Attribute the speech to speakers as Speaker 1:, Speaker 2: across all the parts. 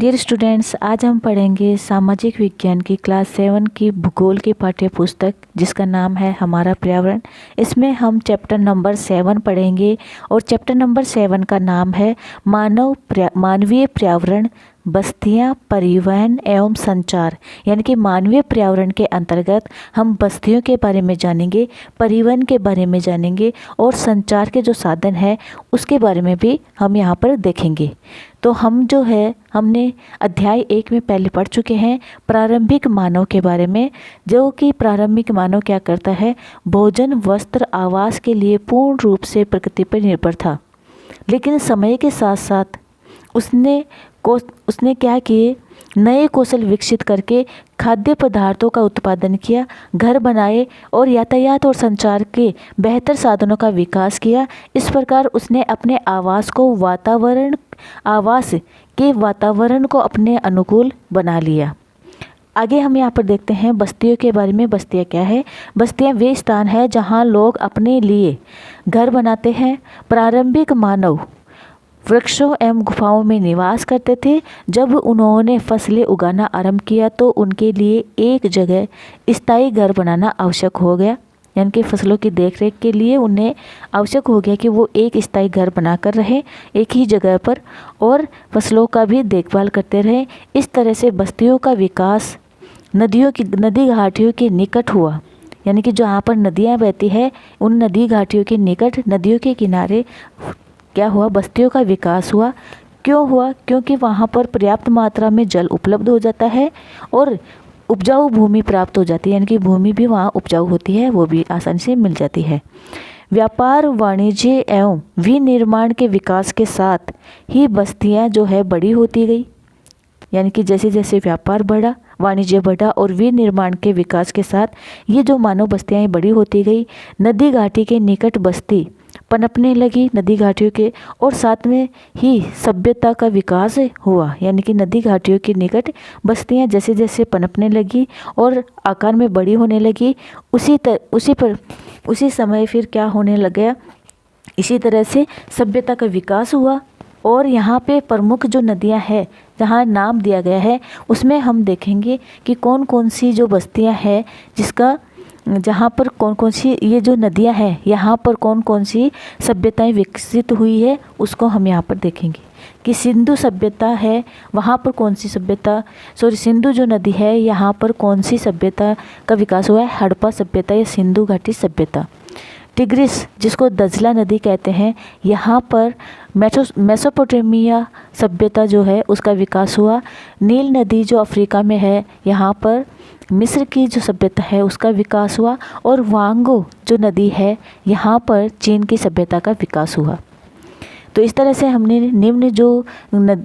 Speaker 1: Dear students, आज हम पढ़ेंगे सामाजिक विज्ञान की क्लास 7 की भूगोल की पाठ्य पुस्तक जिसका नाम है हमारा पर्यावरण। इसमें हम चैप्टर नंबर 7 पढ़ेंगे और चैप्टर नंबर 7 का नाम है मानवीय पर्यावरण, बस्तियां, परिवहन एवं संचार। यानी कि मानवीय पर्यावरण के अंतर्गत हम बस्तियों के बारे में जानेंगे, परिवहन के बारे में जानेंगे और संचार के जो साधन है उसके बारे में भी हम यहाँ पर देखेंगे। तो हमने अध्याय 1 में पहले पढ़ चुके हैं प्रारंभिक मानव के बारे में, जो कि प्रारंभिक मानव क्या करता है, भोजन, वस्त्र, आवास के लिए पूर्ण रूप से प्रकृति पर निर्भर था। लेकिन समय के साथ साथ उसने क्या किए, नए कौशल विकसित करके खाद्य पदार्थों का उत्पादन किया, घर बनाए और यातायात और संचार के बेहतर साधनों का विकास किया। इस प्रकार उसने अपने आवास के वातावरण को अपने अनुकूल बना लिया। आगे हम यहाँ पर देखते हैं बस्तियों के बारे में। बस्तियाँ क्या है? बस्तियाँ वे स्थान है जहाँ लोग अपने लिए घर बनाते हैं। प्रारंभिक मानव वृक्षों एवं गुफाओं में निवास करते थे। जब उन्होंने फसलें उगाना आरंभ किया तो उनके लिए एक जगह स्थायी घर बनाना आवश्यक हो गया। यानी कि फसलों की देखरेख के लिए उन्हें आवश्यक हो गया कि वो एक स्थायी घर बनाकर रहे एक ही जगह पर और फसलों का भी देखभाल करते रहे। इस तरह से बस्तियों का विकास नदी घाटियों के निकट हुआ। यानी कि जहाँ पर नदियाँ बहती है उन नदी घाटियों के निकट, नदियों के किनारे क्या हुआ, बस्तियों का विकास हुआ। क्यों हुआ? क्योंकि वहाँ पर पर्याप्त मात्रा में जल उपलब्ध हो जाता है और उपजाऊ भूमि प्राप्त हो जाती है। यानी कि भूमि भी वहाँ उपजाऊ होती है, वो भी आसानी से मिल जाती है। व्यापार, वाणिज्य एवं विनिर्माण के विकास के साथ ही बस्तियाँ जो है बड़ी होती गई। यानी कि जैसे जैसे व्यापार बढ़ा, वाणिज्य बढ़ा और विनिर्माण के विकास के साथ ये जो मानव बस्तियाँ बड़ी होती गई। नदी घाटी के निकट बस्ती पनपने लगी, नदी घाटियों के, और साथ में ही सभ्यता का विकास हुआ। यानी कि नदी घाटियों के निकट बस्तियां जैसे जैसे पनपने लगी और आकार में बड़ी होने लगी, उसी समय फिर क्या होने लग गया, इसी तरह से सभ्यता का विकास हुआ। और यहाँ पे प्रमुख जो नदियाँ हैं जहाँ नाम दिया गया है उसमें हम देखेंगे कि कौन कौन सी जो बस्तियाँ हैं जहाँ पर कौन कौन सी ये जो नदियाँ हैं यहाँ पर कौन कौन सी सभ्यताएं विकसित हुई है उसको हम यहाँ पर देखेंगे। कि सिंधु सभ्यता है, वहाँ पर कौन सी सभ्यता, सिंधु जो नदी है यहाँ पर कौन सी सभ्यता का विकास हुआ है, हड़प्पा सभ्यता या सिंधु घाटी सभ्यता। टिग्रिस जिसको दजला नदी कहते हैं, यहाँ पर मेसोपोटामिया सभ्यता जो है उसका विकास हुआ। नील नदी जो अफ्रीका में है, यहाँ पर मिस्र की जो सभ्यता है उसका विकास हुआ। और वांगो जो नदी है यहाँ पर चीन की सभ्यता का विकास हुआ। तो इस तरह से हमने निम्न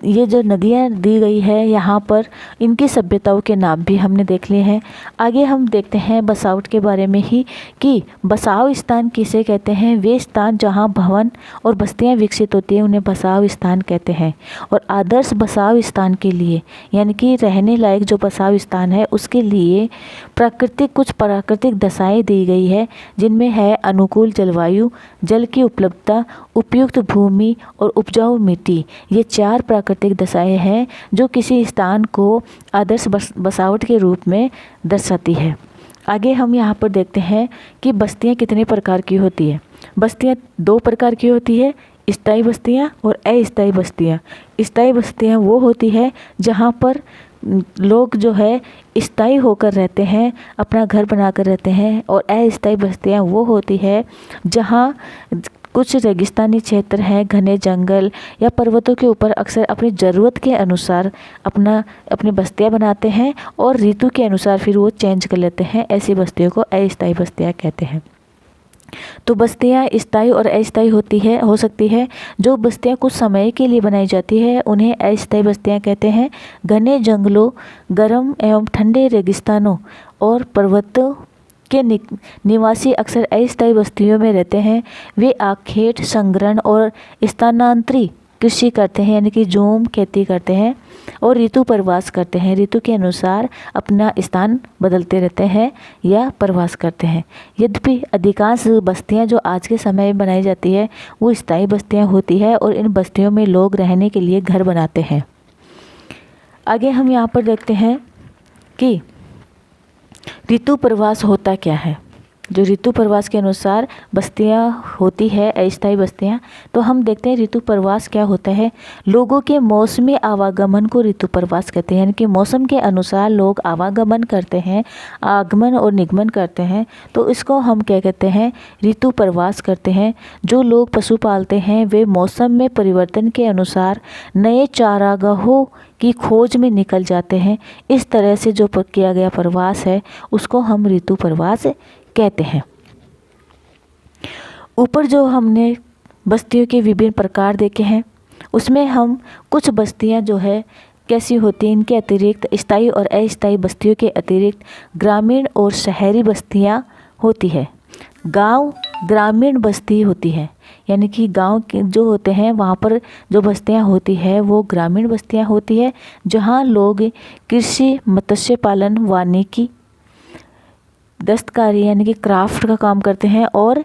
Speaker 1: ये जो नदियाँ दी गई है यहाँ पर इनकी सभ्यताओं के नाम भी हमने देख लिए हैं। आगे हम देखते हैं बसावट के बारे में ही कि बसाव स्थान किसे कहते हैं। वे स्थान जहाँ भवन और बस्तियाँ विकसित होती हैं उन्हें बसाव स्थान कहते हैं। और आदर्श बसाव स्थान के लिए, यानी कि रहने लायक जो बसाव स्थान है उसके लिए कुछ प्राकृतिक दशाएँ दी गई है, जिनमें है अनुकूल जलवायु, जल की उपलब्धता, उपयुक्त भूमि और उपजाऊ मिट्टी। ये 4 प्राकृतिक दशाएं हैं जो किसी स्थान को आदर्श बसावट के रूप में दर्शाती है। आगे हम यहाँ पर देखते हैं कि बस्तियाँ कितने प्रकार की होती है। बस्तियाँ 2 प्रकार की होती है, स्थायी बस्तियाँ और अस्थायी बस्तियाँ। स्थायी बस्तियाँ वो होती है जहाँ पर लोग जो है स्थायी होकर रहते हैं, अपना घर बनाकर रहते हैं। और अस्थायी बस्तियाँ वो होती है जहाँ कुछ रेगिस्तानी क्षेत्र हैं, घने जंगल या पर्वतों के ऊपर अक्सर अपनी ज़रूरत के अनुसार अपनी बस्तियां बनाते हैं और ऋतु के अनुसार फिर वो चेंज कर लेते हैं। ऐसी बस्तियों को अस्थायी बस्तियां कहते हैं। तो बस्तियां स्थायी और अस्थायी हो सकती है। जो बस्तियां कुछ समय के लिए बनाई जाती है उन्हें अस्थायी बस्तियां कहते हैं। घने जंगलों, गर्म एवं ठंडे रेगिस्तानों और पर्वतों के निवासी अक्सर अस्थायी बस्तियों में रहते हैं। वे आखेट, संग्रहण और स्थानांतरी कृषि करते हैं, यानी कि झूम खेती करते हैं और ऋतु प्रवास करते हैं। ऋतु के अनुसार अपना स्थान बदलते रहते हैं या प्रवास करते हैं। यद्यपि अधिकांश बस्तियां जो आज के समय में बनाई जाती है वो स्थायी बस्तियां होती है और इन बस्तियों में लोग रहने के लिए घर बनाते हैं। आगे हम यहाँ पर देखते हैं कि ऋतु प्रवास होता क्या है। जो ऋतु प्रवास के अनुसार बस्तियां होती है, अस्थायी बस्तियां, तो हम देखते हैं ऋतु प्रवास क्या होता है। लोगों के मौसमी आवागमन को ऋतु प्रवास कहते हैं, यानी कि मौसम के अनुसार लोग आवागमन करते हैं, आगमन और निगमन करते हैं, तो इसको हम क्या कहते हैं, ऋतु प्रवास करते हैं। जो लोग पशु पालते हैं वे मौसम में परिवर्तन के अनुसार नए चारागाहों की खोज में निकल जाते हैं। इस तरह से जो किया गया प्रवास है उसको हम ऋतु प्रवास कहते हैं। ऊपर जो हमने बस्तियों के विभिन्न प्रकार देखे हैं उसमें हम कुछ बस्तियां जो है कैसी होती हैं, इनके अतिरिक्त स्थायी और अस्थायी बस्तियों के अतिरिक्त ग्रामीण और शहरी बस्तियां होती है। गांव ग्रामीण बस्ती होती है, यानी कि गांव के जो होते हैं वहाँ पर जो बस्तियाँ होती है वो ग्रामीण बस्तियाँ होती है, जहाँ लोग कृषि, मत्स्य पालन, वानिकी, दस्तकारी यानी कि क्राफ्ट का काम करते हैं और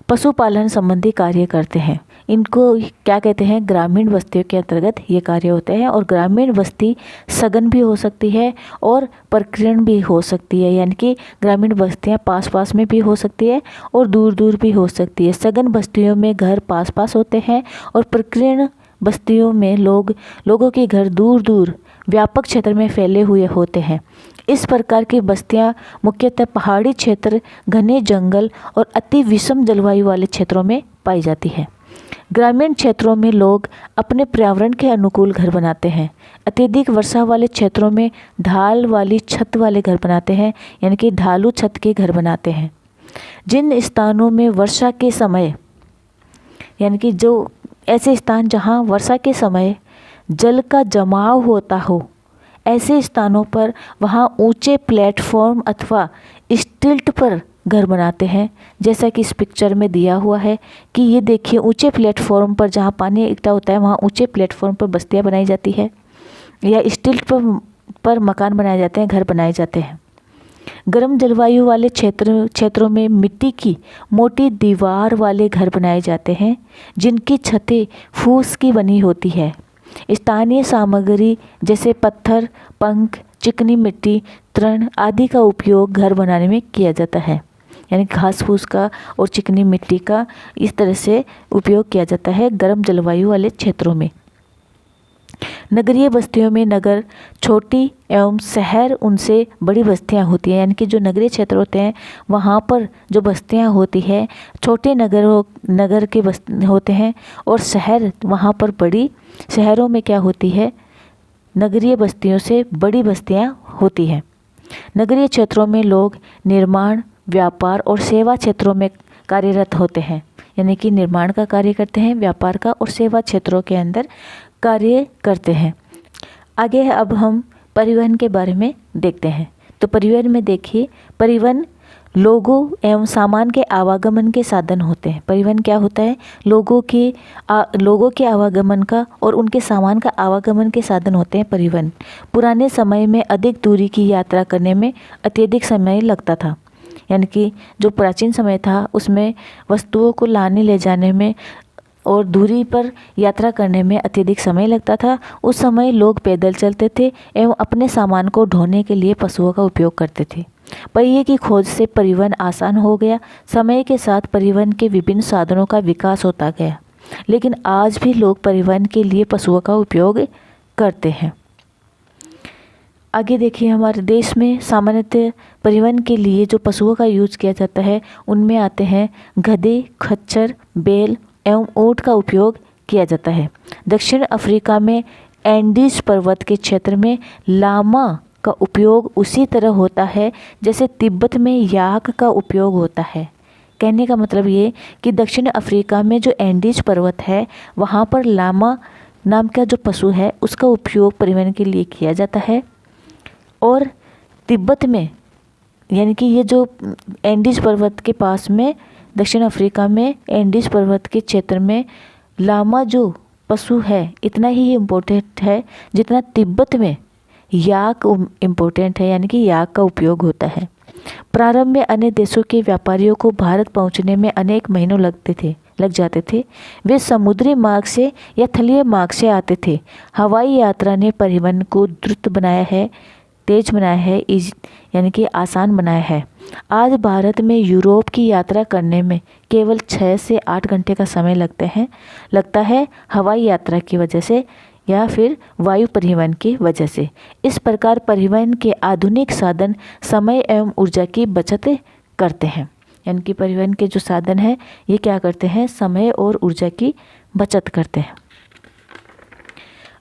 Speaker 1: पशुपालन संबंधी कार्य करते हैं। इनको क्या कहते हैं, ग्रामीण बस्तियों के अंतर्गत ये कार्य होते हैं। और ग्रामीण बस्ती सघन भी हो सकती है और प्रकीर्ण भी हो सकती है, यानी कि ग्रामीण बस्तियां पास पास में भी हो सकती है और दूर दूर भी हो सकती है। सघन बस्तियों में घर पास पास होते हैं और प्रकीर्ण बस्तियों में लोगों के घर दूर दूर व्यापक क्षेत्र में फैले हुए होते हैं। इस प्रकार की बस्तियां मुख्यतः पहाड़ी क्षेत्र, घने जंगल और अति विषम जलवायु वाले क्षेत्रों में पाई जाती है। ग्रामीण क्षेत्रों में लोग अपने पर्यावरण के अनुकूल घर बनाते हैं। अत्यधिक वर्षा वाले क्षेत्रों में ढाल वाली छत वाले घर बनाते हैं, यानी कि ढालू छत के घर बनाते हैं। जिन स्थानों में वर्षा के समय, यानी कि जो ऐसे स्थान जहां वर्षा के समय जल का जमाव होता हो, ऐसे स्थानों पर वहाँ ऊंचे प्लेटफॉर्म अथवा स्टिल्ट पर घर बनाते हैं। जैसा कि इस पिक्चर में दिया हुआ है कि ये देखिए, ऊंचे प्लेटफॉर्म पर जहाँ पानी इकट्ठा होता है वहाँ ऊंचे प्लेटफॉर्म पर बस्तियाँ बनाई जाती है या स्टिल्ट पर मकान बनाए जाते हैं, घर बनाए जाते हैं। गर्म जलवायु वाले क्षेत्रों में मिट्टी की मोटी दीवार वाले घर बनाए जाते हैं, जिनकी छतें फूस की बनी होती है। स्थानीय सामग्री जैसे पत्थर, पंख, चिकनी मिट्टी, तृण आदि का उपयोग घर बनाने में किया जाता है, यानी घास फूस का और चिकनी मिट्टी का इस तरह से उपयोग किया जाता है गर्म जलवायु वाले क्षेत्रों में। नगरीय बस्तियों में नगर छोटी एवं शहर उनसे बड़ी बस्तियां होती हैं, यानी कि जो नगरीय क्षेत्र होते हैं वहाँ पर जो बस्तियां होती है छोटे नगर के होते हैं और शहर वहाँ पर बड़ी, शहरों में क्या होती है, नगरीय बस्तियों से बड़ी बस्तियां होती हैं। नगरीय क्षेत्रों में लोग निर्माण, व्यापार और सेवा क्षेत्रों में कार्यरत होते हैं, यानी कि निर्माण का कार्य करते हैं, व्यापार का और सेवा क्षेत्रों के अंदर कार्य करते हैं। आगे अब हम परिवहन के बारे में देखते हैं। तो परिवहन में देखिए, परिवहन लोगों एवं सामान के आवागमन के साधन होते हैं। परिवहन क्या होता है, लोगों के आवागमन का और उनके सामान का आवागमन के साधन होते हैं परिवहन। पुराने समय में अधिक दूरी की यात्रा करने में अत्यधिक समय लगता था, यानी कि जो प्राचीन समय था उसमें वस्तुओं को लाने ले जाने में और दूरी पर यात्रा करने में अत्यधिक समय लगता था। उस समय लोग पैदल चलते थे एवं अपने सामान को ढोने के लिए पशुओं का उपयोग करते थे। पहिए की खोज से परिवहन आसान हो गया। समय के साथ परिवहन के विभिन्न साधनों का विकास होता गया, लेकिन आज भी लोग परिवहन के लिए पशुओं का उपयोग करते हैं। आगे देखिए, हमारे देश में सामान्यतः परिवहन के लिए जो पशुओं का यूज किया जाता है उनमें आते हैं गधे, खच्चर, बैल एवं ऊँट का उपयोग किया जाता है। दक्षिण अफ्रीका में एंडीज पर्वत के क्षेत्र में लामा का उपयोग उसी तरह होता है जैसे तिब्बत में याक का उपयोग होता है। कहने का मतलब ये कि दक्षिण अफ्रीका में जो एंडीज पर्वत है वहाँ पर लामा नाम का जो पशु है उसका उपयोग परिवहन के लिए किया जाता है, और तिब्बत में, यानी कि ये जो एंडीज पर्वत के पास में दक्षिण अफ्रीका में एंडीज पर्वत के क्षेत्र में लामा जो पशु है इतना ही इम्पोर्टेंट है जितना तिब्बत में याक इम्पोर्टेंट है, यानी कि याक का उपयोग होता है। प्रारंभ में अन्य देशों के व्यापारियों को भारत पहुंचने में अनेक महीनों लगते थे, लग जाते थे। वे समुद्री मार्ग से या थलीय मार्ग से आते थे। हवाई यात्रा ने परिवहन को द्रुत बनाया है, तेज बनाया है, यानी कि आसान बनाया है। आज भारत में यूरोप की यात्रा करने में केवल 6 से 8 घंटे का समय लगता है हवाई यात्रा की वजह से या फिर वायु परिवहन की वजह से। इस प्रकार परिवहन के आधुनिक साधन समय एवं ऊर्जा की बचत करते हैं। यानी कि परिवहन के जो साधन हैं ये क्या करते हैं, समय और ऊर्जा की बचत करते हैं।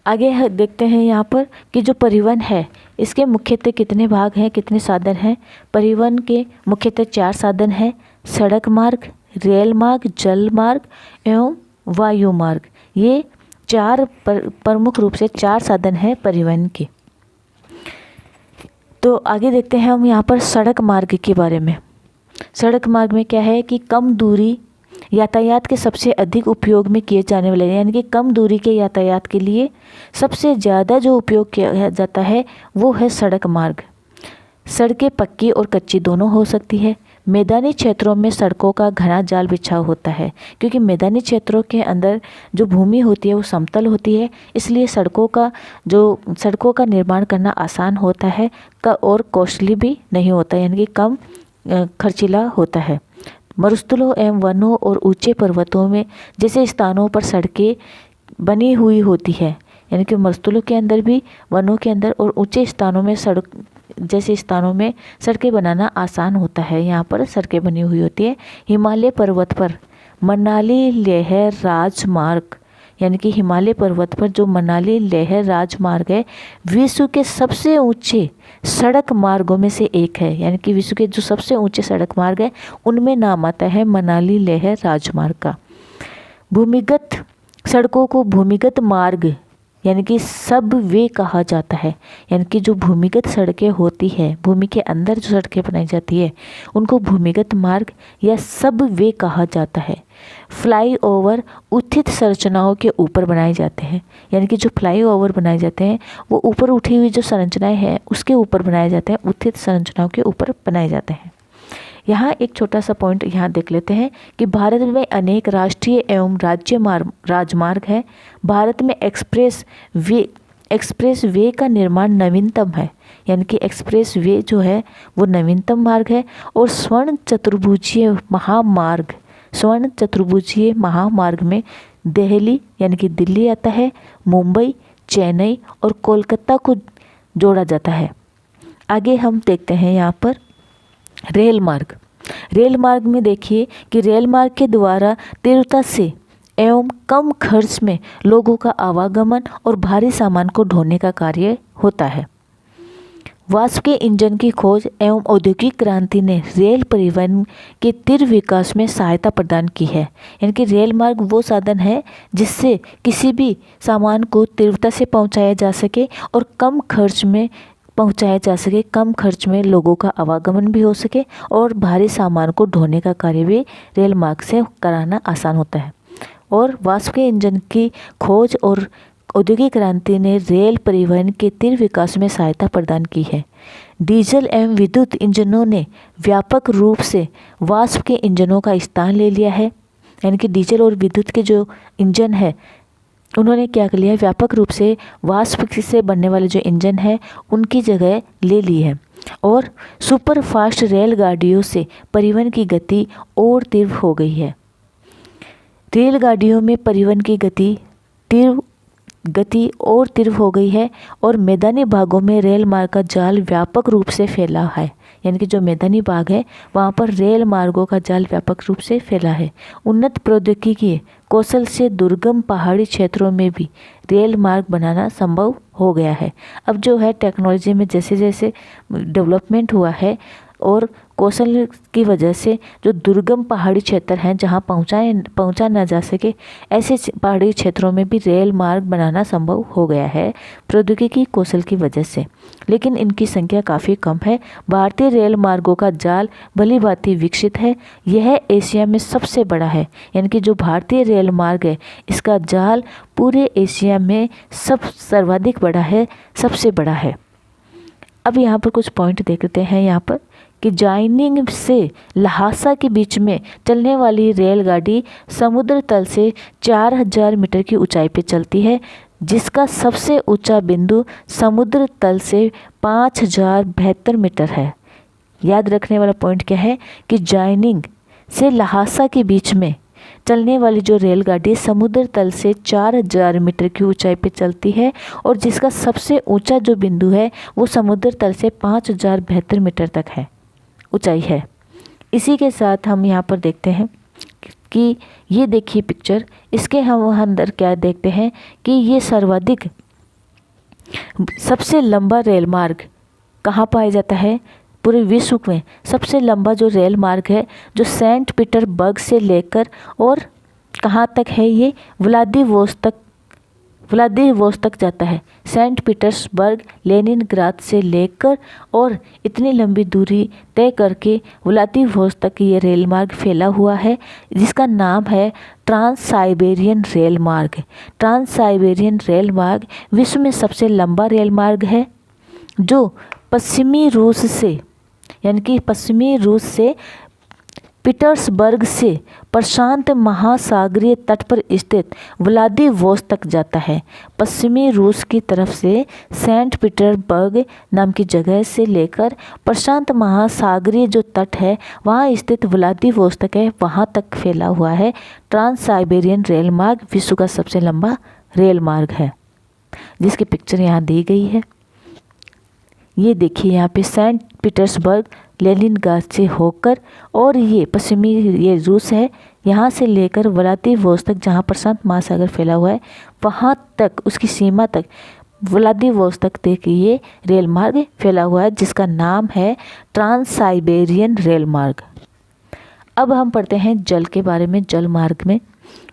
Speaker 1: आगे देखते हैं यहाँ पर कि जो परिवहन है इसके मुख्यतः कितने भाग हैं, कितने साधन हैं। परिवहन के मुख्यतः 4 साधन हैं, सड़क मार्ग, रेल मार्ग, जल मार्ग एवं वायु मार्ग। ये 4 प्रमुख रूप से 4 साधन हैं परिवहन के। तो आगे देखते हैं हम यहाँ पर सड़क मार्ग के बारे में। सड़क मार्ग में क्या है कि कम दूरी यातायात के सबसे अधिक उपयोग में किए जाने वाले, यानी कि कम दूरी के यातायात के लिए सबसे ज़्यादा जो उपयोग किया जाता है वो है सड़क मार्ग। सड़कें पक्की और कच्ची दोनों हो सकती है। मैदानी क्षेत्रों में सड़कों का घना जाल बिछाव होता है, क्योंकि मैदानी क्षेत्रों के अंदर जो भूमि होती है वो समतल होती है, इसलिए सड़कों का निर्माण करना आसान होता है और कॉस्टली भी नहीं होता, यानी कि कम खर्चीला होता है। मरुस्थलों एवं वनों और ऊंचे पर्वतों में जैसे स्थानों पर सड़कें बनी हुई होती है, यानी कि मरुस्थलों के अंदर भी, वनों के अंदर और ऊंचे स्थानों में सड़कें बनाना आसान होता है। यहाँ पर सड़कें बनी हुई होती है। हिमालय पर्वत पर मनाली लेह राजमार्ग, यानी कि हिमालय पर्वत पर जो मनाली लेह राजमार्ग है विश्व के सबसे ऊंचे सड़क मार्गों में से एक है। यानी कि विश्व के जो सबसे ऊंचे सड़क मार्ग है उनमें नाम आता है मनाली लेह राजमार्ग का। भूमिगत सड़कों को भूमिगत मार्ग यानी कि सब वे कहा जाता है। यानी कि जो भूमिगत सड़कें होती है, भूमि के अंदर जो सड़कें बनाई जाती है उनको भूमिगत मार्ग या सब वे कहा जाता है। फ्लाईओवर उत्थित संरचनाओं के ऊपर बनाए जाते हैं, यानी कि जो फ्लाईओवर बनाए जाते हैं वो ऊपर उठी हुई जो संरचनाएं हैं उसके ऊपर बनाए जाते हैं, उत्थित संरचनाओं के ऊपर बनाए जाते हैं। यहाँ एक छोटा सा पॉइंट यहाँ देख लेते हैं कि भारत में अनेक राष्ट्रीय एवं राज्य राजमार्ग है। भारत में एक्सप्रेस वे का निर्माण नवीनतम है, यानी कि एक्सप्रेस वे जो है वो नवीनतम मार्ग है। और स्वर्ण चतुर्भुजीय महामार्ग में दिल्ली यानी कि दिल्ली आता है, मुंबई, चेन्नई और कोलकाता को जोड़ा जाता है। आगे हम देखते हैं यहाँ पर रेल मार्ग में देखिए कि रेल मार्ग के द्वारा तीव्रता से एवं कम खर्च में लोगों का आवागमन और भारी सामान को ढोने का कार्य होता है। वाष्प के इंजन की खोज एवं औद्योगिक क्रांति ने रेल परिवहन के तीव्र विकास में सहायता प्रदान की है। यानी कि रेल मार्ग वो साधन है जिससे किसी भी सामान को तीव्रता से पहुंचाया जा सके और कम खर्च में पहुंचाया जा सके, कम खर्च में लोगों का आवागमन भी हो सके और भारी सामान को ढोने का कार्य भी रेल मार्ग से कराना आसान होता है। और वाष्प के इंजन की खोज और औद्योगिक क्रांति ने रेल परिवहन के तीव्र विकास में सहायता प्रदान की है। डीजल एवं विद्युत इंजनों ने व्यापक रूप से वाष्प के इंजनों का स्थान ले लिया है। यानी कि डीजल और विद्युत के जो इंजन है उन्होंने क्या कर लिया है, व्यापक रूप से वाष्प से बनने वाले जो इंजन है उनकी जगह ले ली है। और सुपर फास्ट रेलगाड़ियों से परिवहन की गति और तीव्र हो गई है। रेलगाड़ियों में परिवहन की गति और तीव्र हो गई है और मैदानी भागों में रेल मार्ग का जाल व्यापक रूप से फैला है। यानी कि जो मैदानी भाग है वहाँ पर रेल मार्गों का जाल व्यापक रूप से फैला है। उन्नत प्रौद्योगिकी कौशल से दुर्गम पहाड़ी क्षेत्रों में भी रेल मार्ग बनाना संभव हो गया है। अब जो है टेक्नोलॉजी में जैसे जैसे डेवलपमेंट हुआ है और कौशल की वजह से जो दुर्गम पहाड़ी क्षेत्र हैं जहां पहुंचा ना जा सके ऐसे पहाड़ी क्षेत्रों में भी रेल मार्ग बनाना संभव हो गया है प्रौद्योगिकी कौशल की वजह से, लेकिन इनकी संख्या काफ़ी कम है। भारतीय रेल मार्गों का जाल भली भांति विकसित है। यह एशिया में सबसे बड़ा है। यानी कि जो भारतीय रेल मार्ग है इसका जाल पूरे एशिया में सर्वाधिक बड़ा है, सबसे बड़ा है। अब यहाँ पर कुछ पॉइंट देखते हैं यहाँ पर कि जाइनिंग से ल्हासा के बीच में चलने वाली रेलगाड़ी समुद्र तल से 4000 मीटर की ऊंचाई पर चलती है, जिसका सबसे ऊंचा बिंदु समुद्र तल से 5072 मीटर है। याद रखने वाला पॉइंट क्या है कि जाइनिंग से ल्हासा के बीच में चलने वाली जो रेलगाड़ी समुद्र तल से 4000 मीटर की ऊंचाई पर चलती है और जिसका सबसे ऊंचा जो बिंदु है वो समुद्र तल से 5072 मीटर तक है ऊंचाई है। इसी के साथ हम यहाँ पर देखते हैं कि ये देखिए पिक्चर, इसके हम अंदर क्या देखते हैं कि ये सर्वाधिक सबसे लंबा रेल मार्ग कहाँ पाया जाता है, पूरे विश्व में सबसे लंबा जो रेल मार्ग है जो सेंट पीटर्सबर्ग से लेकर और कहाँ तक है, ये व्लादिवोस्तोक जाता है। सेंट पीटर्सबर्ग लेनिनग्राद से लेकर और इतनी लंबी दूरी तय करके व्लादिवोस्तोक ये रेल मार्ग फैला हुआ है, जिसका नाम है ट्रांस साइबेरियन रेल मार्ग। ट्रांस साइबेरियन रेल मार्ग विश्व में सबसे लंबा रेल मार्ग है जो पश्चिमी रूस से पीटर्सबर्ग से प्रशांत महासागरीय तट पर स्थित व्लादिवोस्तोक जाता है। पश्चिमी रूस की तरफ से सेंट पीटर्सबर्ग नाम की जगह से लेकर प्रशांत महासागरीय जो तट है वहाँ स्थित व्लादिवोस्तोक है, वहाँ तक फैला हुआ है। ट्रांस साइबेरियन रेल मार्ग विश्व का सबसे लंबा रेल मार्ग है, जिसकी पिक्चर यहाँ दी गई है। ये देखिए यहाँ पे सेंट पीटर्सबर्ग लेनिनग्राद से होकर और ये पश्चिमी ये रूस है, यहाँ से लेकर व्लादिवोस्तोक जहाँ प्रशांत महासागर फैला हुआ है वहाँ तक उसकी सीमा तक व्लादिवोस्तोक तक ये रेल मार्ग फैला हुआ है, जिसका नाम है ट्रांस साइबेरियन रेल मार्ग। अब हम पढ़ते हैं जल के बारे में। जल मार्ग में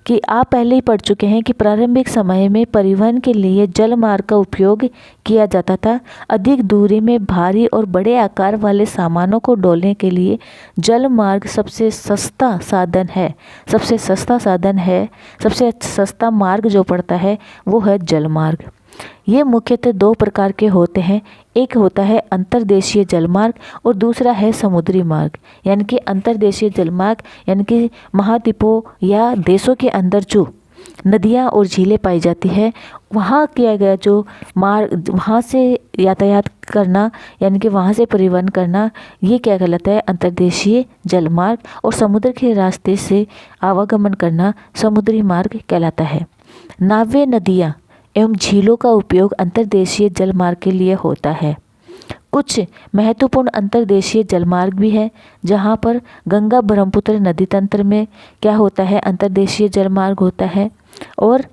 Speaker 1: कि आप पहले ही पढ़ चुके हैं कि प्रारंभिक समय में परिवहन के लिए जल मार्ग का उपयोग किया जाता था। अधिक दूरी में भारी और बड़े आकार वाले सामानों को ढोने के लिए जल मार्ग सबसे सस्ता साधन है। सबसे सस्ता मार्ग जो पड़ता है वो है जल मार्ग। ये मुख्यतः दो प्रकार के होते हैं, एक होता है अंतर्देशीय जलमार्ग और दूसरा है समुद्री मार्ग। यानी कि अंतर्देशीय जलमार्ग यानी कि महाद्वीपों या देशों के अंदर जो नदियाँ और झीलें पाई जाती है वहाँ किया गया जो मार्ग, वहाँ से यातायात करना यानी कि वहाँ से परिवहन करना, ये क्या कहलाता है अंतर्देशीय जलमार्ग। और समुद्र के रास्ते से आवागमन करना समुद्री मार्ग कहलाता है। नावें, नदियाँ एवं झीलों का उपयोग अंतर्देशीय जलमार्ग के लिए होता है। कुछ महत्वपूर्ण अंतर्देशीय जलमार्ग भी है, जहाँ पर गंगा ब्रह्मपुत्र नदी तंत्र में क्या होता है अंतर्देशीय जलमार्ग होता है। और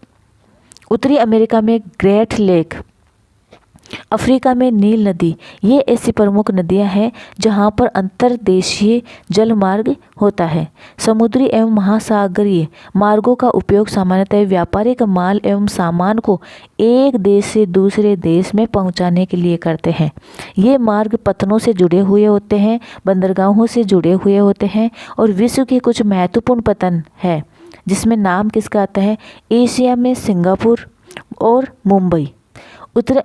Speaker 1: उत्तरी अमेरिका में ग्रेट लेक, अफ्रीका में नील नदी, ये ऐसी प्रमुख नदियां हैं जहां पर अंतर्देशीय जल मार्ग होता है। समुद्री एवं महासागरीय मार्गों का उपयोग सामान्यतः व्यापारिक माल एवं सामान को एक देश से दूसरे देश में पहुंचाने के लिए करते हैं। ये मार्ग पत्तनों से जुड़े हुए होते हैं, बंदरगाहों से जुड़े हुए होते हैं और विश्व के कुछ महत्वपूर्ण पत्तन है, जिसमें नाम किसका आता है, एशिया में सिंगापुर और मुंबई। उत्तरी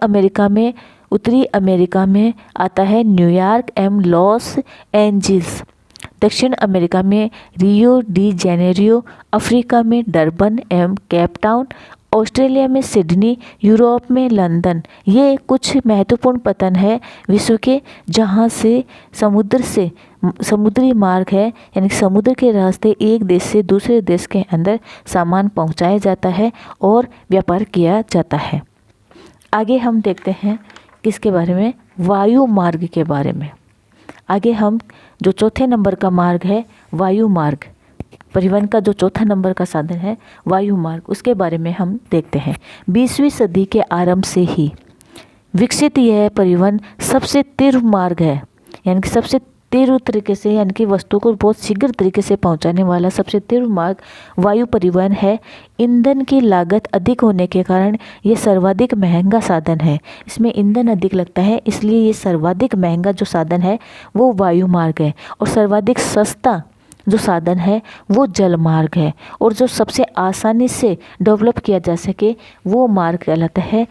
Speaker 1: अमेरिका में आता है न्यूयॉर्क एवं लॉस एंजिल्स। दक्षिण अमेरिका में रियो डी जेनेरियो, अफ्रीका में डरबन एवं केप टाउन, ऑस्ट्रेलिया में सिडनी, यूरोप में लंदन। ये कुछ महत्वपूर्ण पत्तन है विश्व के, जहाँ से समुद्री मार्ग है, यानी समुद्र के रास्ते एक देश से दूसरे देश के अंदर सामान पहुँचाया जाता है और व्यापार किया जाता है। आगे हम देखते हैं किसके बारे में, वायु मार्ग के बारे में। आगे हम जो चौथे नंबर का मार्ग है वायु मार्ग, परिवहन का जो चौथा नंबर का साधन है वायु मार्ग, उसके बारे में हम देखते हैं। 20वीं सदी के आरंभ से ही विकसित यह परिवहन सबसे तीव्र मार्ग है, यानी कि सबसे तीव्र तरीके से, यानी कि वस्तु को बहुत शीघ्र तरीके से पहुंचाने वाला सबसे तीव्र मार्ग वायु परिवहन है। ईंधन की लागत अधिक होने के कारण ये सर्वाधिक महंगा साधन है। इसमें ईंधन अधिक लगता है, इसलिए ये सर्वाधिक महंगा जो साधन है वो वायु मार्ग है। और सर्वाधिक सस्ता जो साधन है वो जल मार्ग है। और जो सबसे आसानी से डेवलप किया जा सके वो मार्ग कहलाता है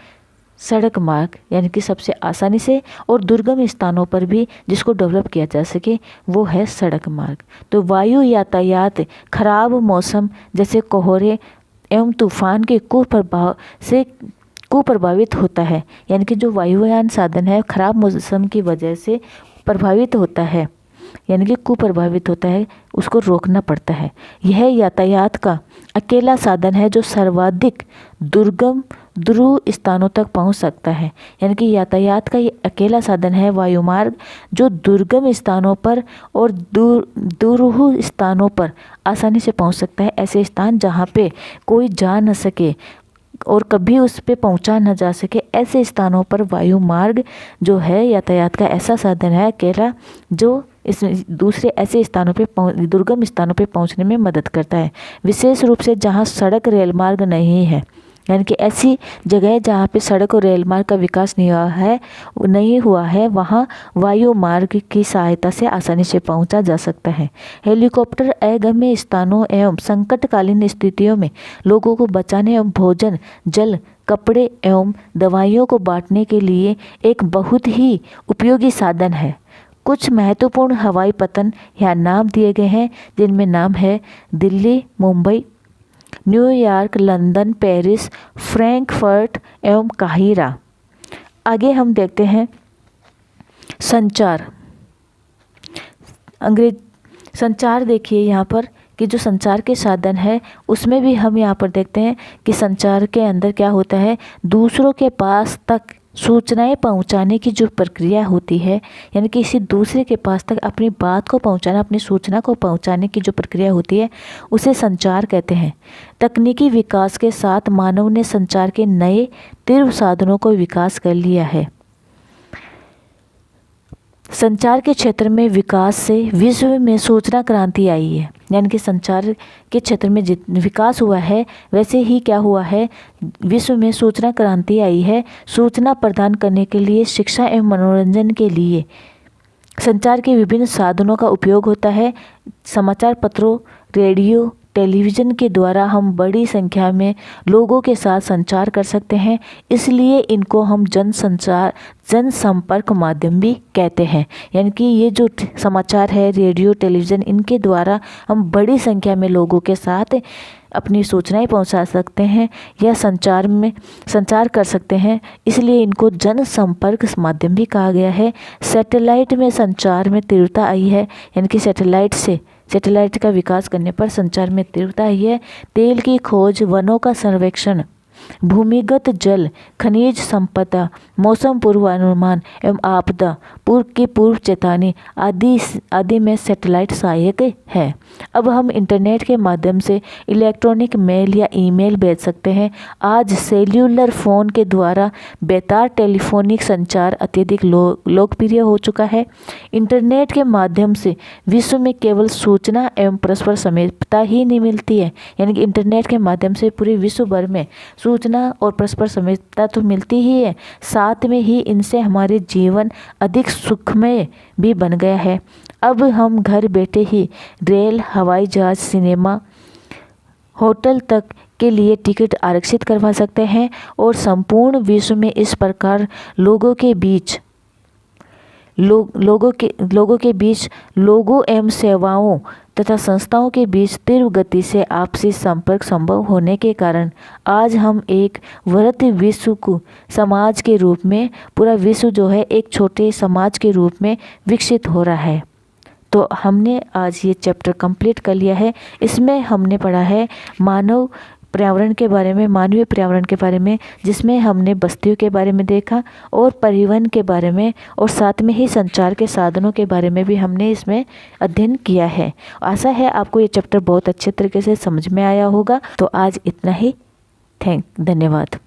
Speaker 1: सड़क मार्ग यानी कि सबसे आसानी से और दुर्गम स्थानों पर भी जिसको डेवलप किया जा सके वो है सड़क मार्ग। तो वायु यातायात खराब मौसम जैसे कोहरे एवं तूफान के कुप्रभावित होता है, यानी कि जो वायुयान साधन है खराब मौसम की वजह से प्रभावित होता है, यानी कि कुप्रभावित होता है, उसको रोकना पड़ता है। यह यातायात का अकेला साधन है जो सर्वाधिक दुर्गम ध्रुव स्थानों तक पहुंच सकता है, यानी कि यातायात का ये अकेला साधन है वायुमार्ग जो दुर्गम स्थानों पर और दुरूह स्थानों पर आसानी से पहुंच सकता है। ऐसे स्थान जहां पे कोई जा न सके और कभी उस पे पहुंचा न जा सके, ऐसे स्थानों पर वायु मार्ग जो है यातायात का ऐसा साधन है अकेला जो इस दूसरे ऐसे स्थानों पे दुर्गम स्थानों पे पहुंचने में मदद करता है। विशेष रूप से जहां सड़क रेल मार्ग नहीं है, यानी कि ऐसी जगह जहाँ पे सड़क और रेल मार्ग का विकास नहीं हुआ है वहाँ वायु मार्ग की सहायता से आसानी से पहुँचा जा सकता है। हेलीकॉप्टर अगम्य स्थानों एवं संकटकालीन स्थितियों में लोगों को बचाने एवं भोजन, जल, कपड़े एवं दवाइयों को बांटने के लिए एक बहुत ही उपयोगी साधन है। कुछ महत्वपूर्ण हवाई पतन यहाँ नाम दिए गए हैं, जिनमें नाम है Delhi, Mumbai, New York, London, Paris, Frankfurt एवं काहिरा। आगे हम देखते हैं संचार। संचार देखिए यहाँ पर कि जो संचार के साधन है उसमें भी हम यहाँ पर देखते हैं कि संचार के अंदर क्या होता है, दूसरों के पास तक सूचनाएं पहुंचाने की जो प्रक्रिया होती है, यानी कि किसी दूसरे के पास तक अपनी बात को पहुंचाना, अपनी सूचना को पहुंचाने की जो प्रक्रिया होती है उसे संचार कहते हैं। तकनीकी विकास के साथ मानव ने संचार के नए तीव्र साधनों को विकास कर लिया है। संचार के क्षेत्र में विकास से विश्व में सूचना क्रांति आई है, यानी कि संचार के क्षेत्र में जितना विकास हुआ है वैसे ही क्या हुआ है, विश्व में सूचना क्रांति आई है। सूचना प्रदान करने के लिए, शिक्षा एवं मनोरंजन के लिए संचार के विभिन्न साधनों का उपयोग होता है। समाचार पत्रों, रेडियो, टेलीविज़न के द्वारा हम बड़ी संख्या में लोगों के साथ संचार कर सकते हैं, इसलिए इनको हम जनसंपर्क माध्यम भी कहते हैं। यानी कि ये जो समाचार है, रेडियो, टेलीविज़न, इनके द्वारा हम बड़ी संख्या में लोगों के साथ अपनी सूचनाएं पहुंचा सकते हैं या संचार कर सकते हैं, इसलिए इनको जनसंपर्क माध्यम भी कहा गया है। सैटेलाइट में संचार में तीव्रता आई है, यानी कि सैटेलाइट का विकास करने पर संचार में तीव्रता आई है। तेल की खोज, वनों का सर्वेक्षण, भूमिगत जल, खनिज संपदा, मौसम पूर्वानुमान एवं आपदा पूर्व चेतावनी आदि में सैटेलाइट सहायक है। अब हम इंटरनेट के माध्यम से इलेक्ट्रॉनिक मेल या ईमेल भेज सकते हैं। आज सेल्यूलर फ़ोन के द्वारा बेतार टेलीफोनिक संचार अत्यधिक लोकप्रिय हो चुका है। इंटरनेट के माध्यम से विश्व में केवल सूचना एवं परस्पर समीपता ही नहीं मिलती है, यानी कि इंटरनेट के माध्यम से पूरे विश्व भर में सूचना और परस्पर समीपता तो मिलती ही है, साथ में ही इनसे हमारे जीवन अधिक सुखमय भी बन गया है। अब हम घर बैठे ही रेल, हवाई जहाज, सिनेमा, होटल तक के लिए टिकट आरक्षित करवा सकते हैं और संपूर्ण विश्व में इस प्रकार लोगों के बीच लोगों एवं सेवाओं तथा संस्थाओं के बीच तीव्र गति से आपसी संपर्क संभव होने के कारण आज हम एक वृहत विश्व समाज के रूप में, पूरा विश्व जो है एक छोटे समाज के रूप में विकसित हो रहा है। तो हमने आज ये चैप्टर कंप्लीट कर लिया है। इसमें हमने पढ़ा है मानवीय पर्यावरण के बारे में, जिसमें हमने बस्तियों के बारे में देखा और परिवहन के बारे में, और साथ में ही संचार के साधनों के बारे में भी हमने इसमें अध्ययन किया है। आशा है आपको ये चैप्टर बहुत अच्छे तरीके से समझ में आया होगा। तो आज इतना ही। धन्यवाद।